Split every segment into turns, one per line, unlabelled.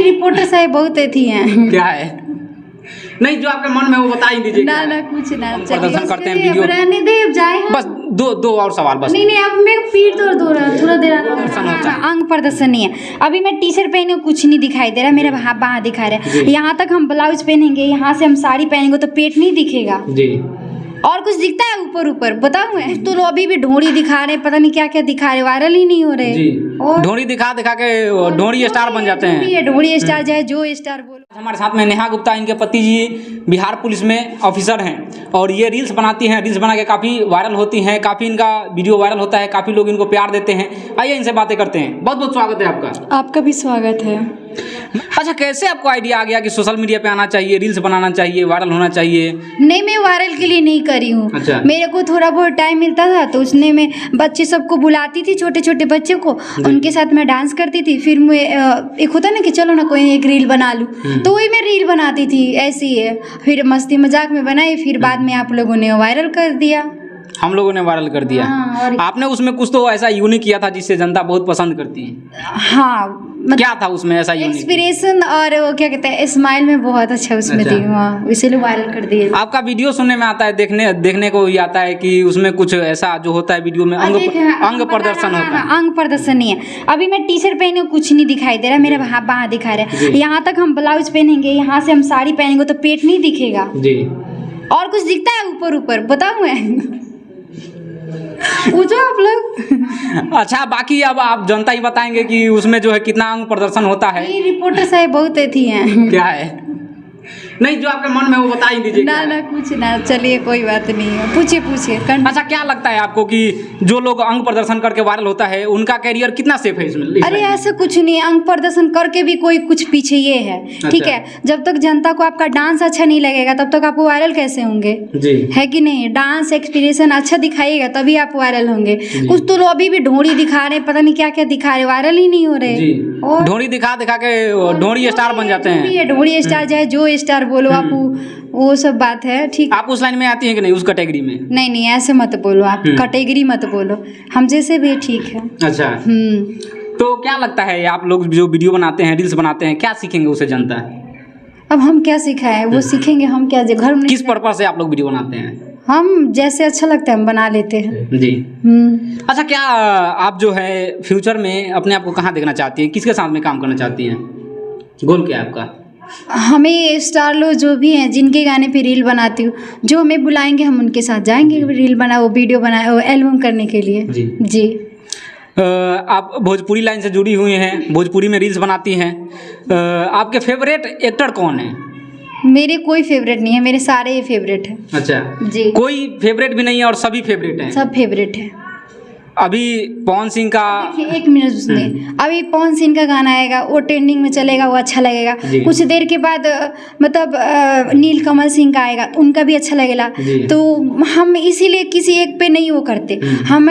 Reporter साहब बहुत थी हैं।
क्या है? नहीं, जो आपके मन में वो बता ही दीजिए।
ना कुछ ना,
प्रदर्शन करते हैं वीडियो।
रहने दे, अब जाए हम।
बस दो और सवाल बस।
नहीं अब मेरे पीठ थोड़ा देर
प्रदर्शन होता है।
अंग प्रदर्शन नहीं है। अभी मैं टी शर्ट पहने कुछ नहीं दिखाई दे रहा, मेरा बाँह दिखा रहा है। यहाँ तक हम ब्लाउज पहनेंगे, यहाँ से हम साड़ी पहनेंगे तो पेट नहीं दिखेगा
जी।
और कुछ दिखता है ऊपर बताऊं मैं तो लोग अभी भी ढोंड़ी दिखा रहे, पता नहीं क्या दिखा रहे, वायरल ही नहीं हो रहे
जी।
और
ढोंड़ी दिखा के ढोंड़ी स्टार बन जाते हैं।
ढोंड़ी स्टार चाहे जो स्टार बोलो।
हमारे साथ में नेहा गुप्ता, इनके पति जी बिहार पुलिस में ऑफिसर हैं और ये रील्स बनाती हैं। रील्स बना के काफ़ी वायरल होती हैं, काफ़ी इनका वीडियो वायरल होता है, काफ़ी लोग इनको प्यार देते हैं। आइए इनसे बातें करते हैं। बहुत बहुत स्वागत है आपका।
आपका भी स्वागत है।
अच्छा, कैसे आपको आइडिया आ गया कि सोशल मीडिया पे आना चाहिए, रील्स बनाना चाहिए, वायरल होना चाहिए?
नहीं, मैं वायरल के लिए नहीं करी हूँ।
अच्छा।
मेरे को थोड़ा बहुत टाइम मिलता था तो उसने मैं बच्चे सबको बुलाती थी, छोटे छोटे बच्चों को, उनके साथ मैं डांस करती थी। फिर मैं एक होता ना कि चलो ना कोई एक रील बना लूँ, तो वही मैं रील बनाती थी। ऐसी है, फिर मस्ती मजाक में बनाई, फिर बाद में आप लोगों ने वायरल कर दिया।
हम लोगों ने वायरल कर दिया।
हाँ, और
आपने उसमें कुछ तो ऐसा यूनिक किया था जिससे जनता बहुत पसंद करती है।
हाँ,
क्या था उसमें ऐसा यूनिक?
इंस्पिरेशन और वो क्या कहते हैं, स्माइल में बहुत अच्छा उसमें
अच्छा।
थी। हाँ, इसीलिए वायरल कर दिए।
आपका वीडियो सुनने में आता है, देखने को भी आता है कि उसमें कुछ ऐसा जो होता है वीडियो में अंग प्रदर्शन होता है।
अंग प्रदर्शन नहीं है। अभी मैं टी शर्ट पहने कुछ नहीं दिखाई दे रहा, मेरा बाँह दिखा रहा है। यहाँ तक हम ब्लाउज पहनेंगे, यहाँ से हम साड़ी पहनेंगे तो पेट नहीं दिखेगा
जी।
और कुछ दिखता है ऊपर बताऊं मैं पूछो आप लोग।
अच्छा, बाकी अब आप जनता ही बताएंगे कि उसमें जो है कितना अंग प्रदर्शन होता है।
ये रिपोर्टर साहब बहुत थी हैं।
क्या है? नहीं, जो आपके मन में वो बता ही दीजिए।
ना कुछ ना, चलिए कोई बात नहीं है, पूछिए।
अच्छा, क्या लगता है आपको कि जो लोग अंग प्रदर्शन करके वायरल होता है उनका कैरियर कितना सेफ है इसमें?
अरे ऐसा कुछ नहीं है, अंग प्रदर्शन करके भी कोई कुछ पीछे ये है। ठीक है, जब तक जनता को आपका डांस अच्छा नहीं लगेगा तब तक आप वायरल कैसे होंगे?
जी।
है कि नहीं? डांस एक्सप्रेशन अच्छा दिखाइएगा तभी आप वायरल होंगे। कुछ तो लोग अभी भी ढोंड़ी दिखा रहे, पता नहीं क्या दिखा रहे, वायरल ही नहीं हो रहे। और
ढोंड़ी दिखा के ढोंड़ी स्टार बन जाते हैं।
ढोंड़ी स्टार चाहे जो स्टार बोलो आप, वो सब बात है। ठीक,
आप उस लाइन में आती हैं कि नहीं, उस कैटेगरी में?
नहीं ऐसे मत बोलो आप, कैटेगरी मत बोलो, हम जैसे भी ठीक है।
अच्छा। तो क्या लगता है आप लोग जो वीडियो बनाते हैं, रील्स बनाते हैं, क्या सीखेंगे उससे जनता?
अब हम क्या सिखाएं, वो सीखेंगे हम क्या, घर में
किस पर्पस से आप लोग वीडियो बनाते हैं?
हम जैसे अच्छा लगता है हम बना लेते हैं
जी। अच्छा, क्या आप जो है फ्यूचर में अपने आप को कहाँ देखना चाहती हैं, किसके साथ में काम करना चाहती हैं? गोल क्या है आपका?
हमें स्टार लोग जो भी हैं जिनके गाने पे रील बनाती हूँ, जो हमें बुलाएंगे हम उनके साथ जाएंगे, रील बनाओ, वीडियो बनाओ, एल्बम करने के लिए। जी।
आप भोजपुरी लाइन से जुड़ी हुई हैं, भोजपुरी में रील्स बनाती हैं। आपके फेवरेट एक्टर कौन है?
मेरे कोई फेवरेट नहीं है, मेरे सारे ही फेवरेट हैं।
अच्छा
जी।
कोई फेवरेट भी नहीं है और सभी फेवरेट हैं?
सब फेवरेट है।
अभी पवन सिंह का
एक मिनट उसमें, अभी पवन सिंह का गाना आएगा, वो ट्रेंडिंग में चलेगा, वो अच्छा लगेगा। कुछ देर के बाद मतलब नीलकमल सिंह का आएगा, उनका भी अच्छा लगेगा। तो हम इसीलिए किसी एक पे नहीं वो करते, हम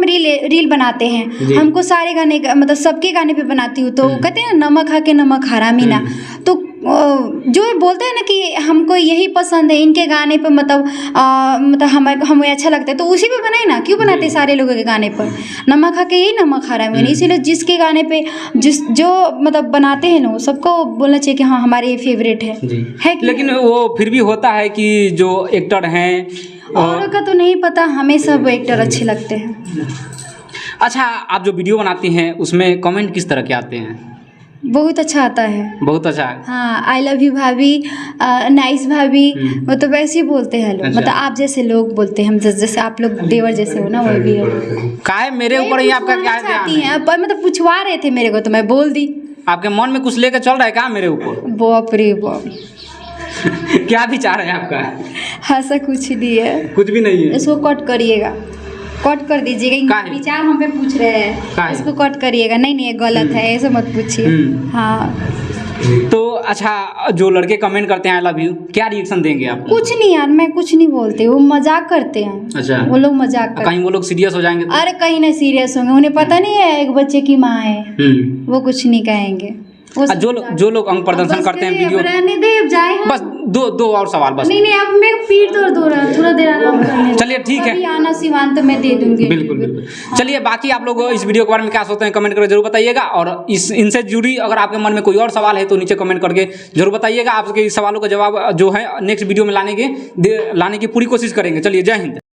रील बनाते हैं। हमको सारे गाने मतलब सबके गाने पे बनाती हूँ। तो कहते हैं ना, नमक खा के नमक हरामी ना, तो जो बोलते हैं ना कि हमको यही पसंद है, इनके गाने पे मतलब हमें अच्छा लगता है, तो उसी पे बनाए ना, क्यों बनाते सारे लोगों के गाने पर? नमक खा के यही नमक हराम है। इसीलिए जिसके गाने पे जो मतलब बनाते हैं ना, सबको बोलना चाहिए कि हाँ हमारे ये फेवरेट है कि?
लेकिन वो फिर भी होता है कि जो एक्टर हैं
औरों का तो नहीं पता, हमें सब एक्टर अच्छे लगते हैं।
अच्छा, आप जो वीडियो बनाती हैं उसमें कमेंट किस तरह के आते हैं?
बहुत अच्छा आता है।
बहुत अच्छा है।
हाँ, आई लव यू भाभी, नाइस भाभी, मतलब वैसे ही बोलते हैं लोग।
अच्छा। मतलब
आप जैसे लोग बोलते हैं, हम जैसे आप लोग देवर जैसे हो ना, वो भी है।
काहे मेरे ऊपर ही आपका क्या ध्यान है?
पर मतलब पूछवा रहे थे मेरे को तो मैं बोल दी।
आपके मन में कुछ लेकर चल रहा है क्या मेरे ऊपर?
बाप रे बाप।
क्या विचार है आपका?
ऐसा कुछ नहीं है,
कुछ भी नहीं है।
इसको कट करिएगा, कट कर दीजिएगा। इनके विचार हम पे पूछ रहे हैं, इसको कट करिएगा। नहीं गलत है, ऐसा मत पूछिए। हाँ।
तो अच्छा, जो लड़के कमेंट करते हैं आई लव यू, क्या रिएक्शन देंगे आप?
कुछ नहीं यार, मैं कुछ नहीं बोलती, वो मजाक करते हैं।
अच्छा,
वो लोग मजाक करते हैं।
कहीं वो लोग सीरियस हो जाएंगे तो? अरे
कहीं नहीं सीरियस होंगे, उन्हें पता नहीं है एक बच्चे की माँ है, वो कुछ नहीं कहेंगे।
जो लोग अंग प्रदर्शन करते हैं वीडियो,
रहने दे, अब जाए हम।
बस दो और सवाल बस।
नहीं अब मैं पीठ दर्द हो रहा है, थोड़ा देर आराम कर लें।
चलिए ठीक है,
आना सिवान तो मैं दे दूंगी।
बिल्कुल। चलिए बाकी आप लोग इस वीडियो के बारे में क्या सोचते हैं कमेंट करके जरूर बताइएगा, और इनसे जुड़ी अगर आपके मन में कोई और सवाल है तो नीचे कमेंट करके जरूर बताइएगा। आपके इस सवालों का जवाब जो है नेक्स्ट वीडियो में लाने की पूरी कोशिश करेंगे। चलिए, जय हिंद।